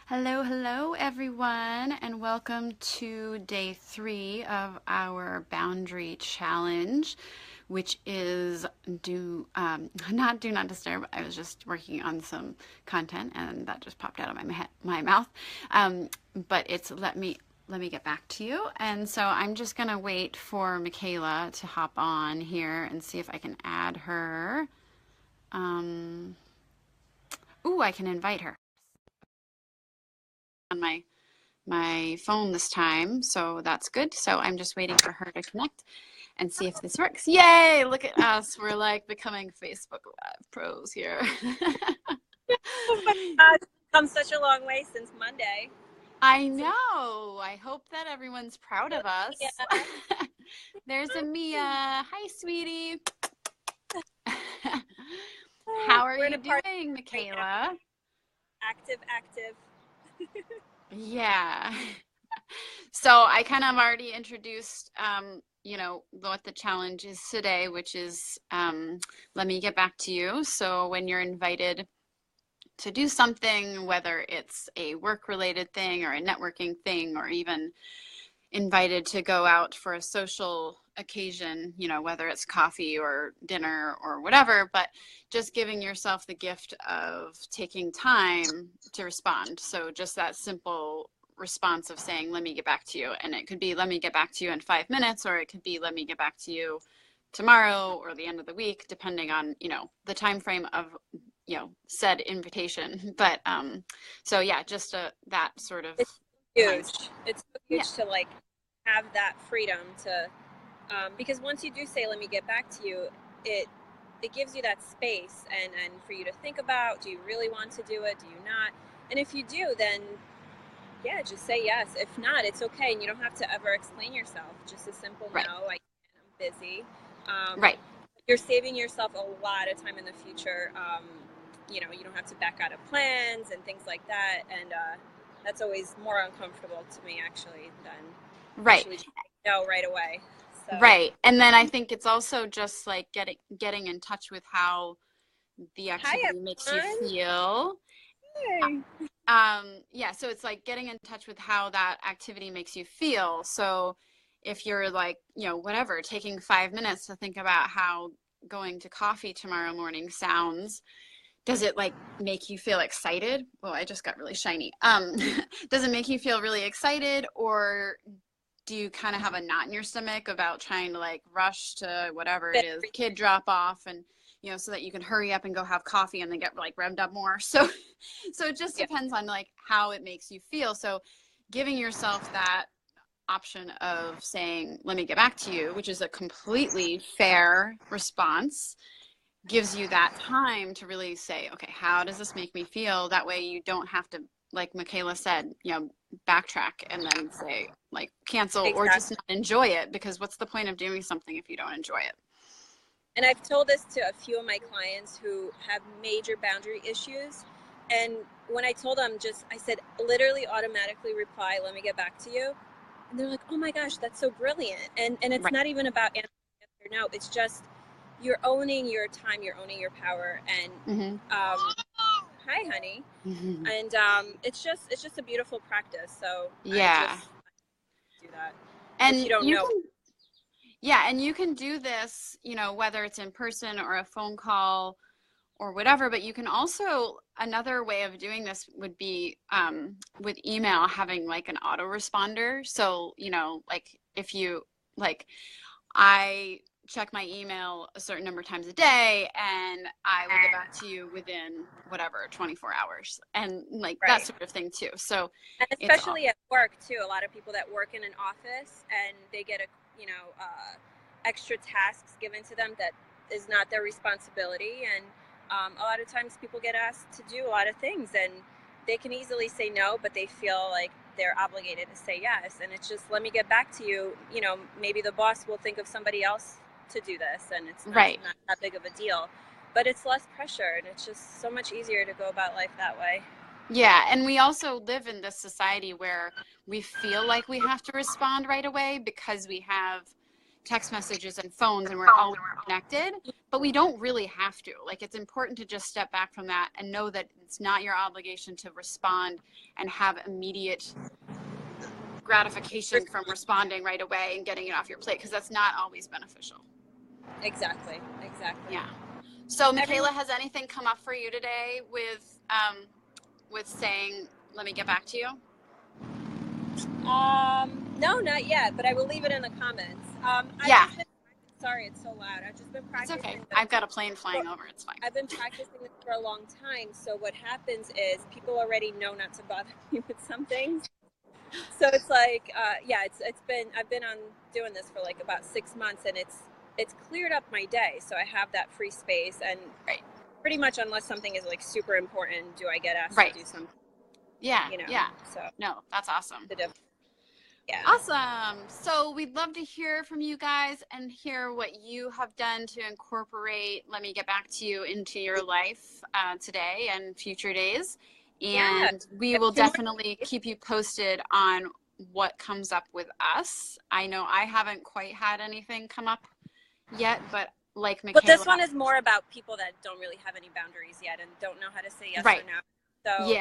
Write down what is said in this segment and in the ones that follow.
Hello, hello, everyone, and welcome to day 3 of our boundary challenge, which is do not disturb. I was just working on some content, and that just popped out of my mouth. But it's let me get back to you. And so I'm just gonna wait for Michaela to hop on here and see if I can add her. Um, I can invite her on my phone this time, so that's good. So I'm just waiting for her to connect and see if this works. Yay! Look at us. We're like becoming Facebook Live pros here. Oh my God, it's come such a long way since Monday. I know. I hope that everyone's proud of us. Yeah. There's Amia. Hi, sweetie. How are We're in you a party doing, right now. Michaela? Active. Yeah. So I kind of already introduced, what the challenge is today, which is let me get back to you. So when you're invited to do something, whether it's a work-related thing or a networking thing, or even invited to go out for a social occasion, whether it's coffee or dinner or whatever, but just giving yourself the gift of taking time to respond. So just that simple response of saying, let me get back to you. And it could be, let me get back to you in 5 minutes, or it could be, let me get back to you tomorrow or the end of the week, depending on, the time frame of, said invitation. But so yeah, just that sort of It's mindset. huge. It's so Yeah. huge to have that freedom to because once you do say let me get back to you, it gives you that space and for you to think about, do you really want to do it? Do you not? And if you do, then yeah, just say yes. If not, it's okay, and you don't have to ever explain yourself. Just a simple Right. no, I can't, I'm busy. Um, Right. you're saving yourself a lot of time in the future. You don't have to back out of plans and things like that, and that's always more uncomfortable to me actually than Right. actually just no right away. So Right. And then I think it's also just like getting in touch with how the hi activity makes you everyone. feel. Hey. Yeah, so it's like getting in touch with how that activity makes you feel. So if you're like, whatever, taking 5 minutes to think about how going to coffee tomorrow morning sounds, does it like make you feel excited? Well, I just got really shiny. Does it make you feel really excited, or do you kind of have a knot in your stomach about trying to like rush to whatever it is, kid drop off, and so that you can hurry up and go have coffee and then get like revved up more. So it just Yeah, depends on like how it makes you feel. So giving yourself that option of saying, let me get back to you, which is a completely fair response, gives you that time to really say, okay, how does this make me feel? That way you don't have to, like Michaela said, backtrack and then say, like, cancel or exactly. just not enjoy it, because what's the point of doing something if you don't enjoy it? And I've told this to a few of my clients who have major boundary issues. And when I told them, I said, literally automatically reply, let me get back to you. And they're like, oh my gosh, that's so brilliant. And it's Right. not even about answer yes or no. It's just you're owning your time, you're owning your power. And Mm-hmm. hi, honey. Mm-hmm. And it's just a beautiful practice. So I Yeah. just do that. If you And don't you know, can, yeah, and you can do this, whether it's in person or a phone call or whatever, but you can also, another way of doing this would be with email, having like an autoresponder. So, like if you, like, I check my email a certain number of times a day and I will get back to you within whatever 24 hours, and like that right. sort of thing too. So And it's all especially at work too, a lot of people that work in an office and they get extra tasks given to them that is not their responsibility. And a lot of times people get asked to do a lot of things and they can easily say no, but they feel like they're obligated to say yes. And it's just, let me get back to you. Maybe the boss will think of somebody else to do this and it's right. not that big of a deal, but it's less pressure and it's just so much easier to go about life that way. Yeah, and we also live in this society where we feel like we have to respond right away because we have text messages and phones and we're always connected. but we don't really have to. Like, it's important to just step back from that and know that it's not your obligation to respond and have immediate gratification from responding right away and getting it off your plate, because that's not always beneficial. Exactly. Yeah. So Michaela, has anything come up for you today with saying, let me get back to you? No, not yet, but I will leave it in the comments. Yeah. Sorry, it's so loud. I've just been practicing. It's okay. I've got a plane flying over. It's fine. I've been practicing this for a long time. So what happens is people already know not to bother me with some things. So it's like, I've been on doing this for like about 6 months, and it's cleared up my day. So I have that free space, and pretty much unless something is like super important, do I get asked to do something. Yeah. You know. Yeah. So no, that's awesome. Yeah. Awesome. So we'd love to hear from you guys and hear what you have done to incorporate Let Me Get Back to You into your life today and future days. And we will definitely keep you posted on what comes up with us. I know I haven't quite had anything come up yet, but like Michaela. But this one is more about people that don't really have any boundaries yet and don't know how to say yes or no. So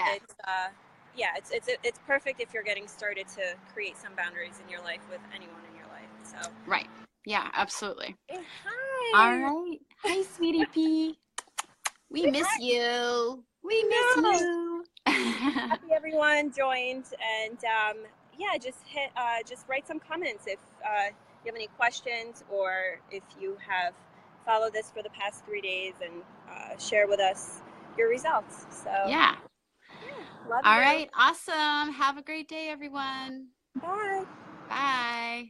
it's perfect if you're getting started to create some boundaries in your life with anyone in your life. So right. Yeah, absolutely. Hey, hi. All right. Hi, sweetie P. We miss you. We miss you. Happy everyone joined, and just write some comments if you have any questions, or if you have followed this for the past 3 days, and share with us your results. So yeah. Love All you. right. Awesome. Have a great day, everyone. Bye. Bye.